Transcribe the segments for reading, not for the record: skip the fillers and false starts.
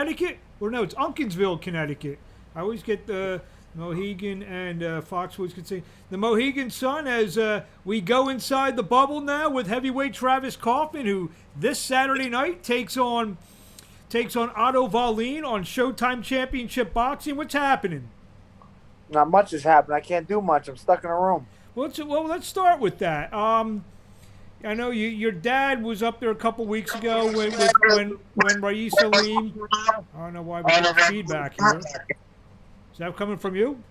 Connecticut? Or no, it's Unkinsville, Connecticut. I always get the Mohegan and Foxwoods could say the Mohegan Sun as we go inside the bubble now with heavyweight Travis Kauffman, who this Saturday night takes on Otto Wallin on Showtime Championship Boxing. What's happening? Not much has happened. I can't do much. I'm stuck in a room. Well, let's start with that. I know your dad was up there a couple weeks ago when Rais Salim. I don't know why we get feedback here. Is that coming from you?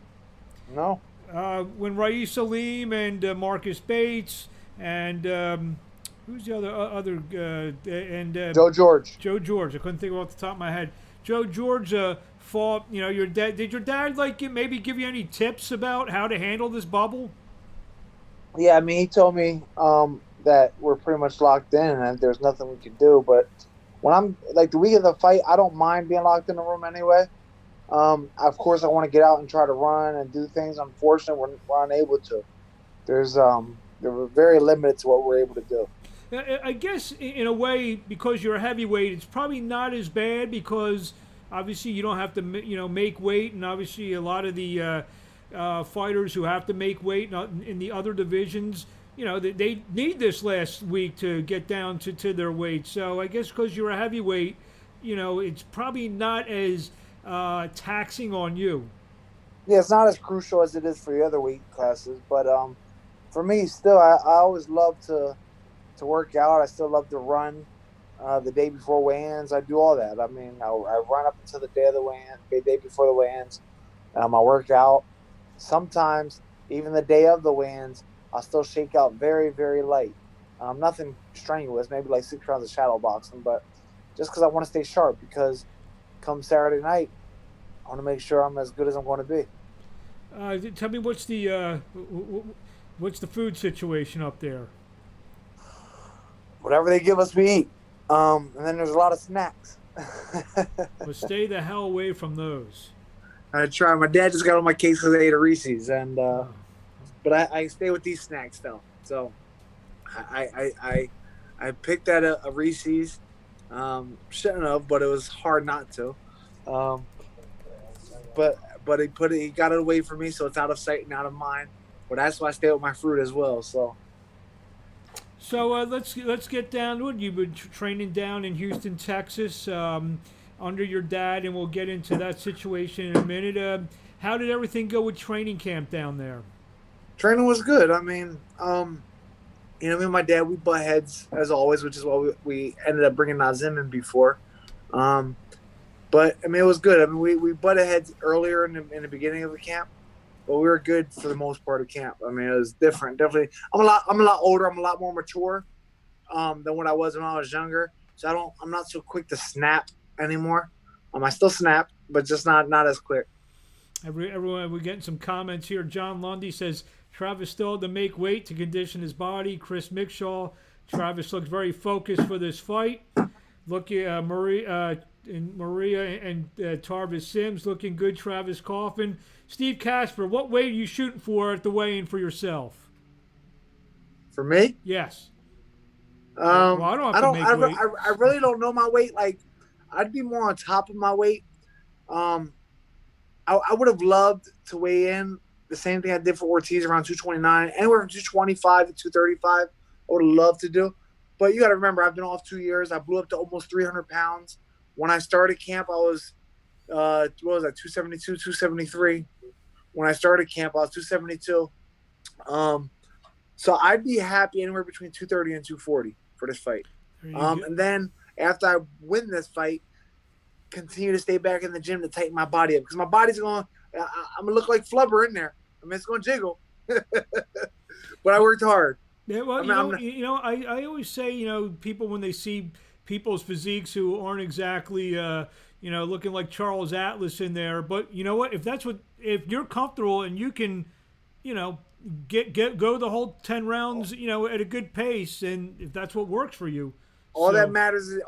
No. When Rais Salim and Marcus Bates and who's the other and Joe George. Joe George. I couldn't think of it off the top of my head. Joe George fought. You know, your dad. Did your dad maybe give you any tips about how to handle this bubble? Yeah, I mean, he told me that we're pretty much locked in and there's nothing we can do. But when I'm like the week of the fight, I don't mind being locked in the room anyway. Of course, I want to get out and try to run and do things. Unfortunately, we're unable to. We're very limited to what we're able to do. I guess in a way, because you're a heavyweight, it's probably not as bad because obviously you don't have to make weight, and obviously a lot of the fighters who have to make weight in the other divisions, they need this last week to get down to their weight. So I guess because you're a heavyweight, it's probably not as taxing on you. Yeah, it's not as crucial as it is for the other weight classes, but for me, still, I always love to work out. I still love to run the day before weigh-ins. I do all that. I mean, I run up until the day of the weigh-in, the day before the weigh-ins. I work out. Sometimes, even the day of the weigh-ins, I'll still shake out very, very light. Nothing strenuous, maybe like 6 rounds of shadow boxing, but just because I want to stay sharp, because come Saturday night, I want to make sure I'm as good as I'm going to be. Tell me what's the food situation up there? Whatever they give us, we eat. And then there's a lot of snacks. Well, stay the hell away from those. I try. My dad just got on my case because I ate a Reese's, and but I stay with these snacks though. So I picked at a Reese's. Shouldn't have, but it was hard not to. But he got it away from me, so it's out of sight and out of mind. But that's why I stay with my fruit as well. So let's get down to it. You've been training down in Houston, Texas, under your dad, and we'll get into that situation in a minute. How did everything go with training camp down there? Training was good. I mean, me and my dad, we butt heads as always, which is why we ended up bringing Nazim in before. But I mean, it was good. I mean, we butted heads earlier in the beginning of the camp. But we were good for the most part of camp. I mean, it was different. Definitely, I'm a lot older. I'm a lot more mature than what I was when I was younger. So I'm not so quick to snap anymore. I still snap, but just not as quick. Everyone, we're getting some comments here. John Lundy says Travis still had to make weight to condition his body. Chris Mickshaw, Travis looks very focused for this fight. Looking Maria and Tarvis Sims looking good. Travis Kauffman. Steve Casper, what weight are you shooting for at the weigh-in for yourself? For me? Yes. Well, I really don't know my weight. Like, I'd be more on top of my weight. I would have loved to weigh in the same thing I did for Ortiz around 229, anywhere from 225 to 235. I would have loved to do. But you got to remember, I've been off 2 years. I blew up to almost 300 pounds. When I started camp, I was, 272, 273. When I started camp, I was 272. So I'd be happy anywhere between 230 and 240 for this fight. And then after I win this fight, continue to stay back in the gym to tighten my body up, because my body's going. I'm gonna look like flubber in there. I mean, it's gonna jiggle. But I worked hard. Yeah, well, I always say, people when they see people's physiques who aren't exactly, looking like Charles Atlas in there, but you know what? If you're comfortable and you can, go the whole 10 rounds, at a good pace, and if that's what works for you. All that matters is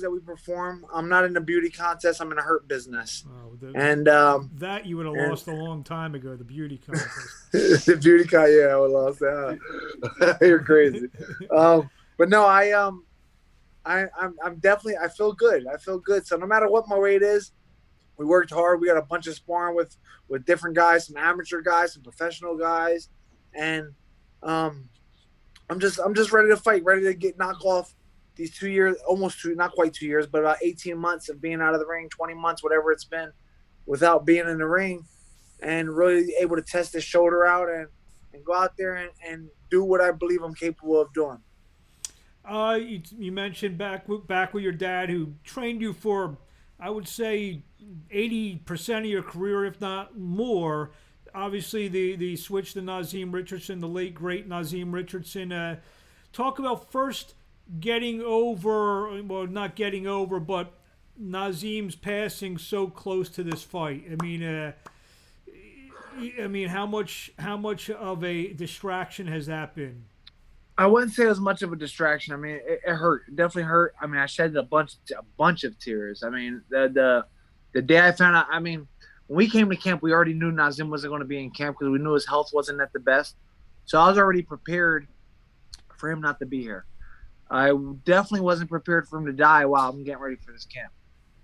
that we perform. I'm not in a beauty contest. I'm in a hurt business. That you would have lost a long time ago. The beauty contest. The beauty contest. Yeah, I would have lost that. You're crazy. But no, I'm definitely, I feel good. I feel good. So no matter what my weight is, we worked hard. We got a bunch of sparring with different guys, some amateur guys, some professional guys, and I'm just ready to fight, ready to knock off these 2 years, almost two, not quite 2 years, but about 18 months of being out of the ring, 20 months, whatever it's been, without being in the ring, and really able to test the shoulder out and go out there and do what I believe I'm capable of doing. You mentioned back with your dad, who trained you for, I would say, 80% of your career, if not more. Obviously, the switch to Nazeem Richardson, the late great Nazeem Richardson. Talk about first getting over, well, not getting over, but Nazeem's passing so close to this fight. I mean, how much of a distraction has that been? I wouldn't say it was much of a distraction. I mean, it hurt. It definitely hurt. I mean, I shed a bunch of tears. I mean, the day I found out. I mean, when we came to camp, we already knew Nazeem wasn't going to be in camp because we knew his health wasn't at the best. So I was already prepared for him not to be here. I definitely wasn't prepared for him to die while I'm getting ready for this camp.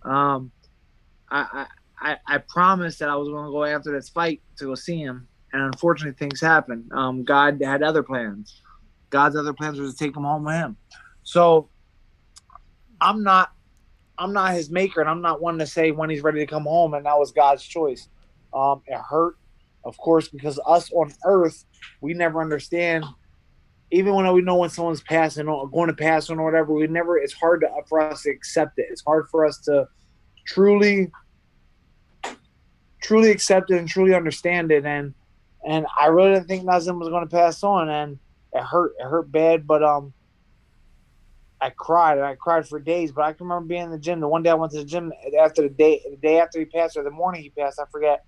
I promised that I was going to go after this fight to go see him, and unfortunately, things happened. God had other plans. God's other plans was to take him home with him. So I'm not his maker, and I'm not one to say when he's ready to come home, and that was God's choice. It hurt, of course, because us on Earth, we never understand. Even when we know when someone's passing or going to pass on or whatever, it's hard for us to accept it. It's hard for us to truly accept it and truly understand it. And I really didn't think Nazeem was going to pass on, and it hurt bad, but I cried for days. But I can remember being in the gym. The one day I went to the gym after the day after he passed, or the morning he passed, I forget.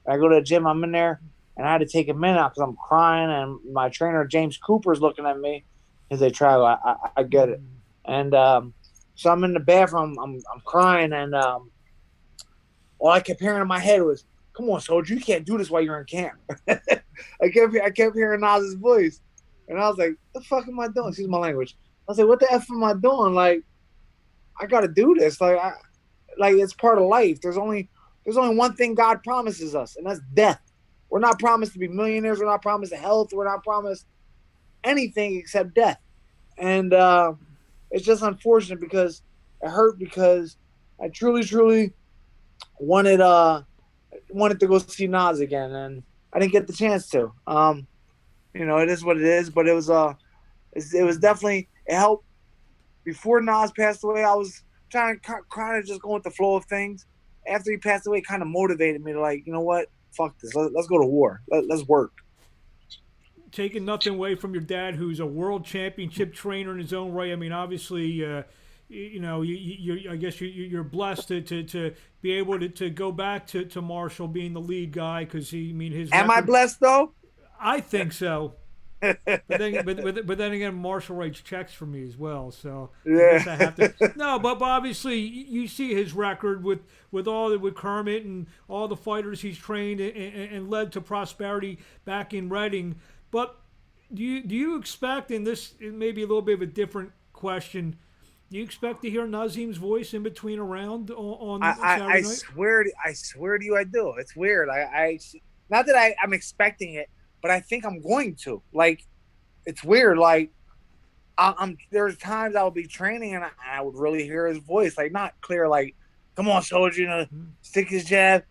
I go to the gym, I'm in there, and I had to take a minute out because I'm crying, and my trainer James Cooper's looking at me as they travel. I get it, and so I'm in the bathroom, I'm crying, and all I kept hearing in my head was, "Come on, soldier, you can't do this while you're in camp." I kept hearing Nas's voice. And I was like, the fuck am I doing? Excuse my language. I was like, what the F am I doing? Like, I got to do this. Like, it's part of life. There's only one thing God promises us, and that's death. We're not promised to be millionaires. We're not promised health. We're not promised anything except death. And it's just unfortunate because it hurt, because I truly wanted to go see Nas again, and I didn't get the chance to. It is what it is, but it was definitely, it helped. Before Nas passed away, I was trying to kind of just go with the flow of things. After he passed away, it kind of motivated me to, like, you know what? Fuck this. Let's go to war. Let's work. Taking nothing away from your dad, who's a world championship trainer in his own right. I mean, obviously, I guess you're blessed to be able to go back to Marshall being the lead guy, because his. Am I blessed though? I think so. but then again, Marshall writes checks for me as well, so yeah. I guess I have to. No, but obviously you see his record with Kermit and all the fighters he's trained and led to prosperity back in Reading. But do you expect, and this may be a little bit of a different question, do you expect to hear Nazeem's voice in between a round on Saturday night? I swear to you, I do. It's weird. I not that I'm expecting it, but I think I'm going to. Like, it's weird. Like, there's times I'll be training and I would really hear his voice, like, not clear, like, "Come on, soldier, stick his jab,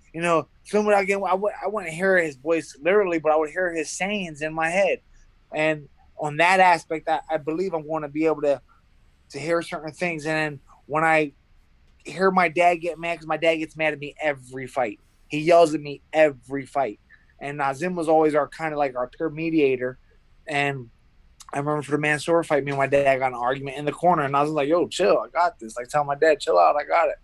somewhere again." I wouldn't hear his voice literally, but I would hear his sayings in my head. And on that aspect, I believe I'm going to be able to hear certain things. And then when I hear my dad get mad, because my dad gets mad at me every fight. He yells at me every fight. And Nazeem was always our peer mediator. And I remember for the Mansour fight, me and my dad got in an argument in the corner. And I was like, "Yo, chill, I got this." Like, tell my dad, "Chill out, I got it."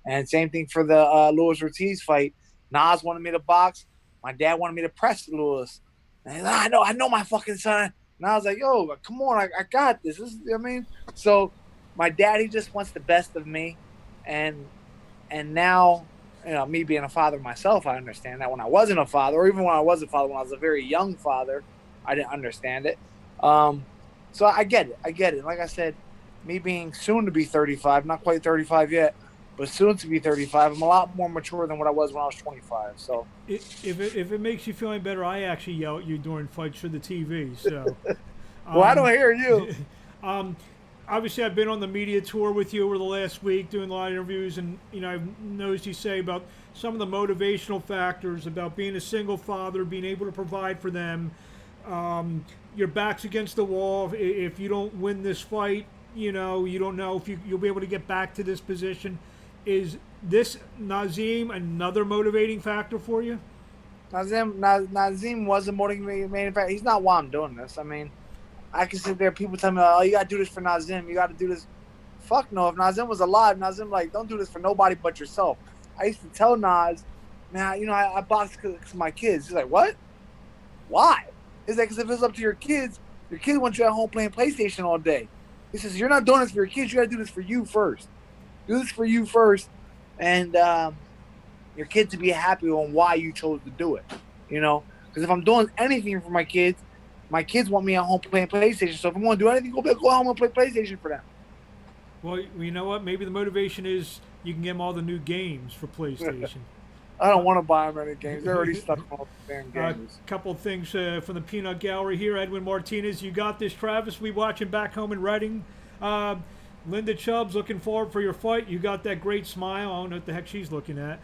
And same thing for the Luis Ortiz fight. Nas wanted me to box. My dad wanted me to press Luis. And I know my fucking son. And I was like, "Yo, come on, I got this." So my dad, he just wants the best of me. And now, me being a father myself, I understand that. When I wasn't a father, or even when I was a father, when I was a very young father, I didn't understand it. So I get it. Like I said, me being soon to be 35, not quite 35 yet, but soon to be 35, I'm a lot more mature than what I was when I was 25. So If it makes you feel any better, I actually yell at you during fights through the TV. So, well, I don't hear you. um, obviously, I've been on the media tour with you over the last week doing a lot of interviews, and I've noticed you say about some of the motivational factors about being a single father, being able to provide for them. Your back's against the wall. If you don't win this fight, you don't know if you'll be able to get back to this position. Is this Nazim another motivating factor for you? Nazim was a motivating factor. He's not why I'm doing this. I mean, I can sit there. People tell me, "Oh, you gotta do this for Nazim. You gotta do this." Fuck no. If Nazim was alive, Nazim like, don't do this for nobody but yourself. I used to tell Nas, man, I box because of my kids. He's like, what? Why? He's like, because if it's up to your kids want you at home playing PlayStation all day. He says, you're not doing this for your kids. You got to do this for you first. Do this for you first, and your kids to be happy on why you chose to do it. Because if I'm doing anything for my kids want me at home playing PlayStation. So if I'm going to do anything, go home and play PlayStation for them. Well, you know what? Maybe the motivation is you can get them all the new games for PlayStation. I don't want to buy them any games. They're already stuck on the damn games. A couple of things from the Peanut Gallery here. Edwin Martinez, you got this, Travis. We watching back home in Reading. Linda Chubbs, looking forward for your fight. You got that great smile. I don't know what the heck she's looking at.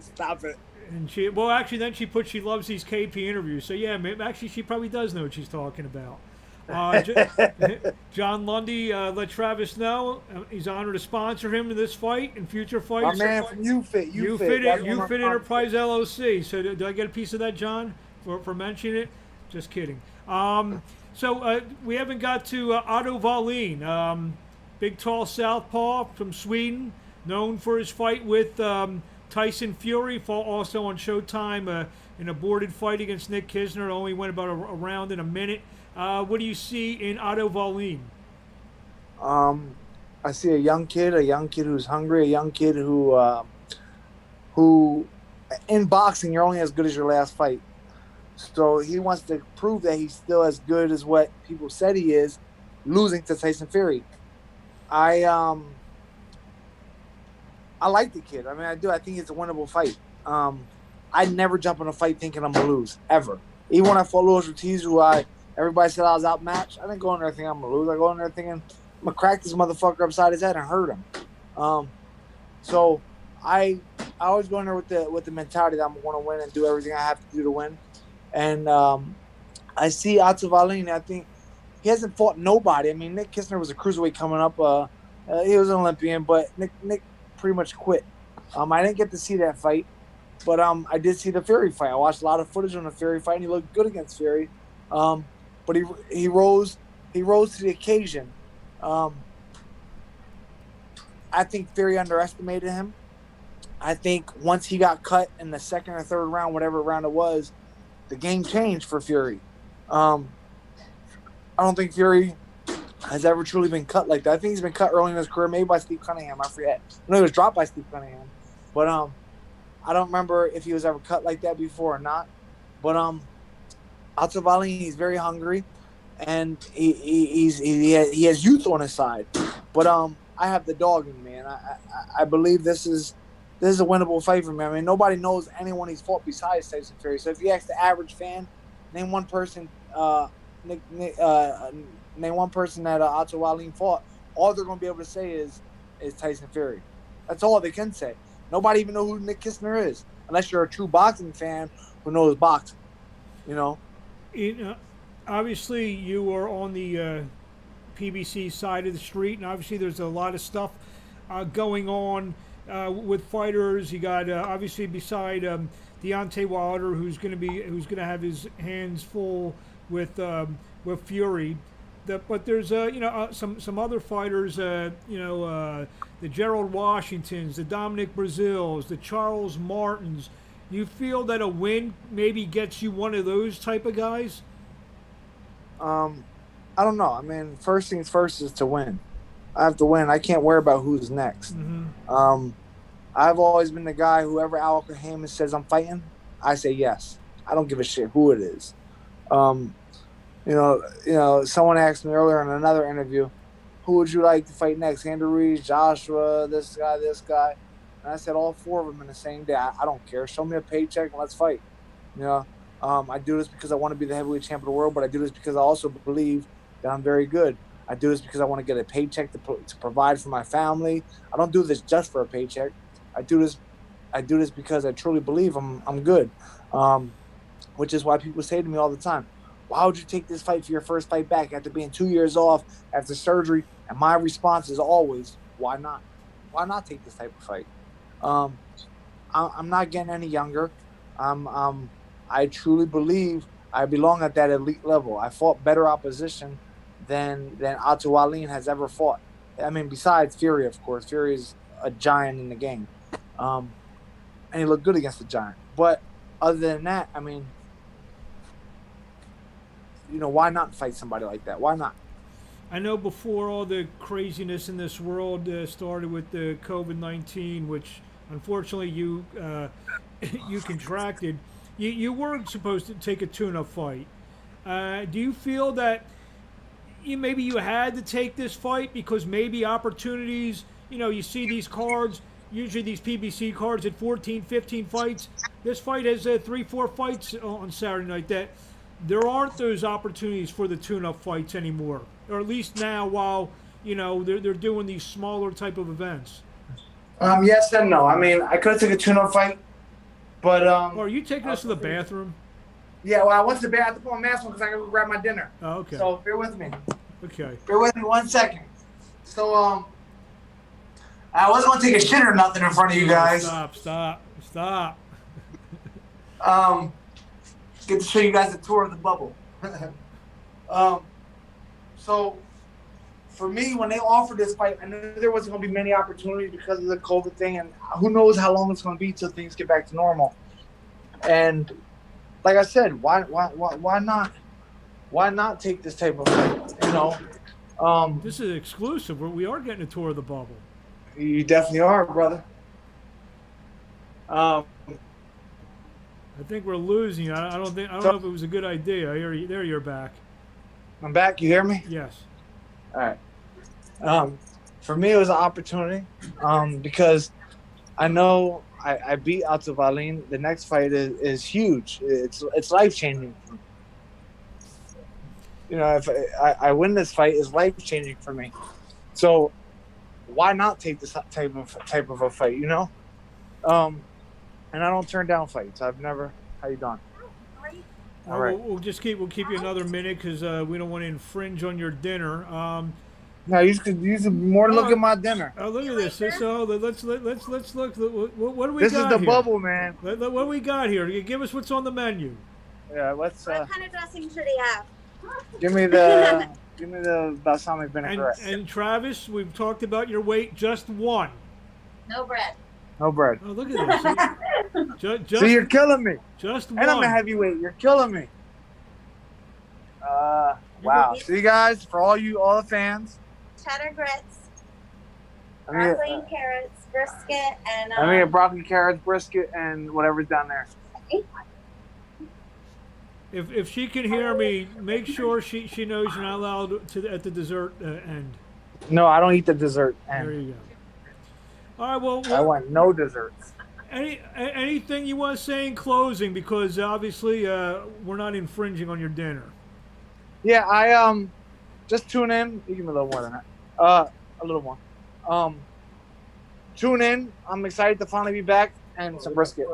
Stop it. And she loves these KP interviews. So yeah, actually she probably does know what she's talking about. John Lundy, let Travis know he's honored to sponsor him in this fight and future fights. My man from UFIT. UFIT Enterprise LLC. So do I get a piece of that, John, for mentioning it? Just kidding. So we haven't got to Otto Wallin, big tall southpaw from Sweden, known for his fight with Tyson Fury, fought also on Showtime, an aborted fight against Nick Kisner. It only went about a round in a minute. What do you see in Otto Wallin? I see a young kid who's hungry, a young kid who in boxing you're only as good as your last fight. So he wants to prove that he's still as good as what people said he is, losing to Tyson Fury. I like the kid. I mean, I do. I think it's a winnable fight. I'd never jump in a fight thinking I'm gonna lose ever. Even when I fought Luis Ortiz, everybody said I was outmatched, I didn't go in there thinking I'm gonna lose. I go in there thinking I'm gonna crack this motherfucker upside his head and hurt him. So I always go in there with the mentality that I'm gonna win and do everything I have to do to win. And I see Otto Wallin. I think he hasn't fought nobody. I mean, Nick Kisner was a cruiserweight coming up. He was an Olympian, but Nick pretty much quit. I didn't get to see that fight, but I did see the Fury fight. I watched a lot of footage on the Fury fight, and he looked good against Fury. But he rose to the occasion. I think Fury underestimated him. I think once he got cut in the second or third round, whatever round it was, the game changed for Fury. I don't think Fury has ever truly been cut like that. I think he's been cut early in his career, maybe by Steve Cunningham. I forget. I know he was dropped by Steve Cunningham. But I don't remember if he was ever cut like that before or not. But Otto Wallin, he's very hungry, and he has youth on his side. But I have the dog in me, and I believe this is a winnable fight for me. I mean, nobody knows anyone he's fought besides Tyson Fury. So if you ask the average fan, name one person, name one person that Otto Wallin fought, all they're going to be able to say is Tyson Fury. That's all they can say. Nobody even knows who Nick Kisner is, unless you're a true boxing fan who knows boxing. Obviously, you are on the PBC side of the street, and obviously there's a lot of stuff going on with fighters. You got obviously beside Deontay Wilder, who's going to have his hands full with Fury. But there's some other fighters. The Gerald Washingtons, the Dominic Brazils, the Charles Martins. You feel that a win maybe gets you one of those type of guys? I don't know. I mean, first things first is to win. I have to win. I can't worry about who's next. Mm-hmm. I've always been the guy, whoever Al Heyman says I'm fighting, I say yes. I don't give a shit who it is. Someone asked me earlier in another interview, who would you like to fight next? Andrew Reese, Joshua, this guy. And I said all four of them in the same day. I don't care. Show me a paycheck and let's fight. I do this because I want to be the heavyweight champion of the world, but I do this because I also believe that I'm very good. I do this because I want to get a paycheck to provide for my family. I don't do this just for a paycheck. I do this because I truly believe I'm good. Which is why people say to me all the time, why would you take this fight for your first fight back after being 2 years off after surgery? And my response is always, why not? Why not take this type of fight? I'm not getting any younger. I truly believe I belong at that elite level. I fought better opposition than Otto Wallin has ever fought. I mean, besides Fury, of course. Fury is a giant in the game. And he looked good against the giant. But other than that, I mean, why not fight somebody like that? Why not? I know before all the craziness in this world started with the COVID-19, which unfortunately you you contracted, you weren't supposed to take a tune-up fight. Do you feel that maybe you had to take this fight because maybe opportunities, you see these cards, usually these PBC cards at 14, 15 fights. This fight has 3-4 fights on Saturday night that there aren't those opportunities for the tune-up fights anymore, or at least now while they're doing these smaller type of events. Yes and no. I mean, I could have taken a tune-up fight, but Are you taking us to the bathroom? Yeah, well, I went to the bathroom, put my mask on because I gotta go grab my dinner. Oh, okay. So bear with me. Okay. Bear with me 1 second. So I wasn't gonna take a shit or nothing in front of you guys. Stop. Get to show you guys a tour of the bubble. So for me, when they offered this fight, I knew there wasn't going to be many opportunities because of the COVID thing, and who knows how long it's going to be till things get back to normal. And like I said, why not? Why not take this type of fight? This is exclusive. We are getting a tour of the bubble. You definitely are, brother. I think we're losing you. I don't know if it was a good idea. There you're back. I'm back. You hear me? Yes. All right. For me, it was an opportunity because I know I beat Otto Wallin. The next fight is huge. It's life changing. If I win this fight, it's life changing for me. So why not take this type of a fight? And I don't turn down fights. I've never. How you doing? All right. We'll keep you another minute because we don't want to infringe on your dinner. No, you could more to look at my dinner. Oh, look at this. Let's look. What do we got here? This is the bubble, man. What do we got here? Give us what's on the menu. Yeah, let's. What kind of dressing should he have? Give me the balsamic vinaigrette. And Travis, we've talked about your weight. Just one. No bread. No bread. Oh, look at this. See, you're killing me. Just one. And I'm a heavyweight. You're killing me. Wow. See, guys, for all the fans. Cheddar grits, broccoli and carrots, brisket, and I mean, broccoli, carrots, brisket, and whatever's down there. If she can hear me, make sure she knows you're not allowed at the dessert end. No, I don't eat the dessert end. There you go. All right, well, I want no desserts. Anything you want to say in closing? Because obviously we're not infringing on your dinner. Yeah, I just tune in. You give me a little more than that. A little more. Tune in. I'm excited to finally be back and some brisket.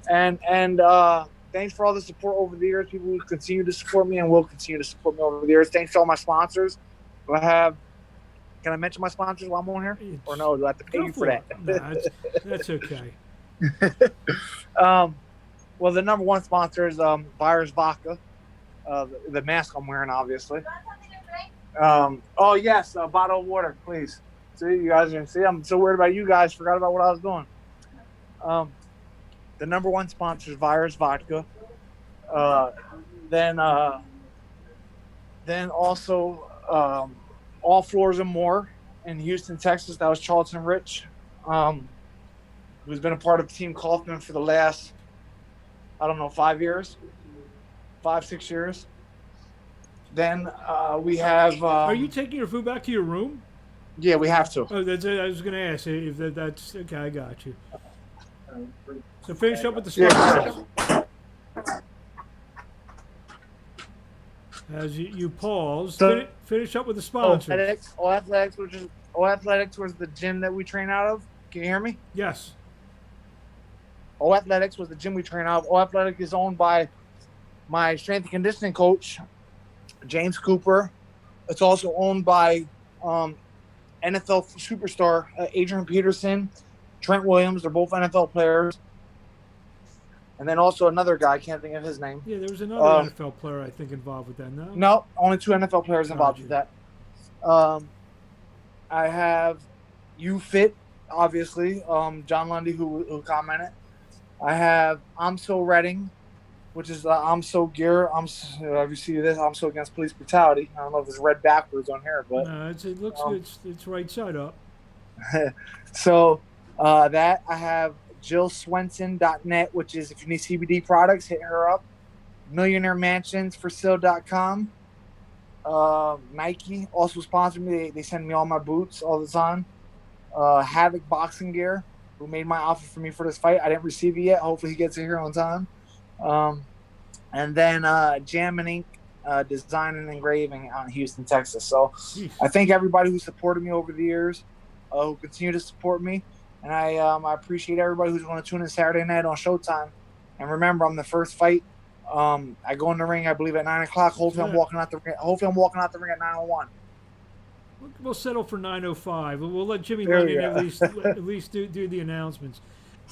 And thanks for all the support over the years. People who continue to support me and will continue to support me over the years. Thanks to all my sponsors. Can I mention my sponsors while I'm on here? Or no, do I have to pay you for that? Nah, that's okay. Well, the number one sponsor is Virus Vodka. The mask I'm wearing, obviously. Oh, yes, a bottle of water, please. See, you guys are see. I'm so worried about you guys. Forgot about what I was doing. The number one sponsor is Virus Vodka. Then also All Floors and More in Houston, Texas. That was Charlton Rich, who's been a part of Team Kauffman for the last, I don't know, 5 years, 5-6 years. Then we have. Are you taking your food back to your room? Yeah, we have to. Oh, that's it. I was going to ask if that's okay. I got you. So finish up with the sponsors. As you pause, finish up with the sponsors. O Athletics, which is O Athletics, was the gym that we train out of. Can you hear me? Yes. O Athletics was the gym we train out of. O Athletic is owned by my strength and conditioning coach, James Cooper. It's also owned by NFL superstar Adrian Peterson, Trent Williams. They're both NFL players. And then also another guy, I can't think of his name. Yeah, there was another NFL player, I think, involved with that, no? No, only 2 NFL players involved with that. I have UFit, obviously, John Lundy, who commented. I have I'm So Redding, which is I'm So Gear. If you see this, I'm So Against Police Brutality. I don't know if it's read backwards on here, but no, it looks good. It's right side up. So that I have JillSwenson.net, which is if you need CBD products, hit her up. MillionaireMansionsForSale.com. Nike also sponsored me. They send me all my boots all the time. Havoc Boxing Gear, who made my offer for me for this fight. I didn't receive it yet. Hopefully he gets it here on time. And then Jam and Ink Design and Engraving out in Houston, Texas. So I thank everybody who supported me over the years, who continue to support me. And I appreciate everybody who's going to tune in Saturday night on Showtime. And remember, I'm the first fight. I go in the ring, I believe, at 9 o'clock. Hopefully, I'm walking out the ring. Hopefully, I'm walking out the ring at 9:01. We'll settle for 9:05. We'll let Jimmy Lennon at least do the announcements.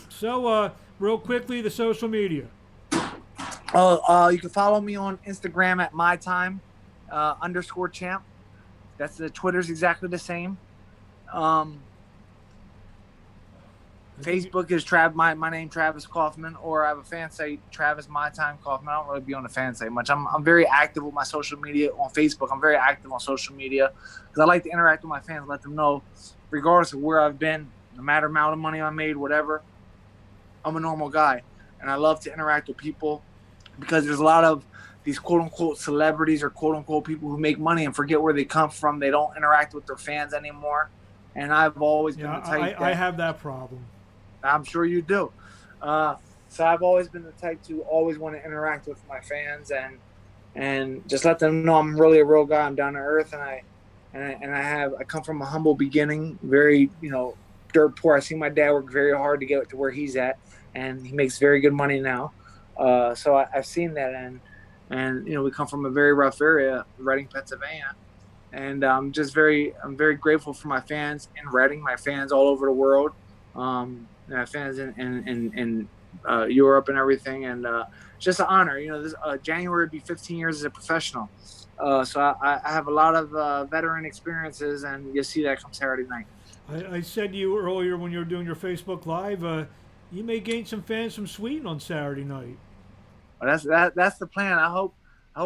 So, real quickly, the social media. You can follow me on Instagram at mytime _champ. That's the Twitter's exactly the same. Facebook is my name, Travis Kauffman, or I have a fan site, Travis My Time Kauffman. I don't really be on the fan site much. I'm very active with my social media on Facebook. I'm very active on social media because I like to interact with my fans, let them know, regardless of where I've been, no matter amount of money I made, whatever, I'm a normal guy. And I love to interact with people because there's a lot of these quote-unquote celebrities or quote-unquote people who make money and forget where they come from. They don't interact with their fans anymore. And I've always been the type I have that problem. I'm sure you do. So I've always been the type to always want to interact with my fans and just let them know I'm really a real guy. I'm down to earth, and I come from a humble beginning, very dirt poor. I see my dad work very hard to get to where he's at, and he makes very good money now. So I've seen that, and we come from a very rough area, Reading, Pennsylvania, and I'm very grateful for my fans in Reading, my fans all over the world. Fans in Europe and everything, and just an honor. This January would be 15 years as a professional, so I have a lot of veteran experiences, and you'll see that come Saturday night. I said to you earlier when you were doing your Facebook Live, you may gain some fans from Sweden on Saturday night. Well, that's the plan. I hope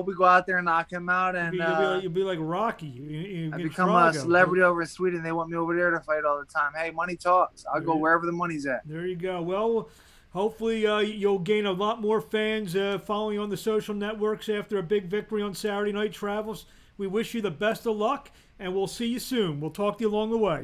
we go out there and knock him out, and you'll be like Rocky. I become a celebrity over in Sweden. They want me over there to fight all the time. Hey, money talks. I'll go wherever the money's at. There you go. Well, hopefully you'll gain a lot more fans following on the social networks after a big victory on Saturday night, Travis. We wish you the best of luck, and we'll see you soon. We'll talk to you along the way.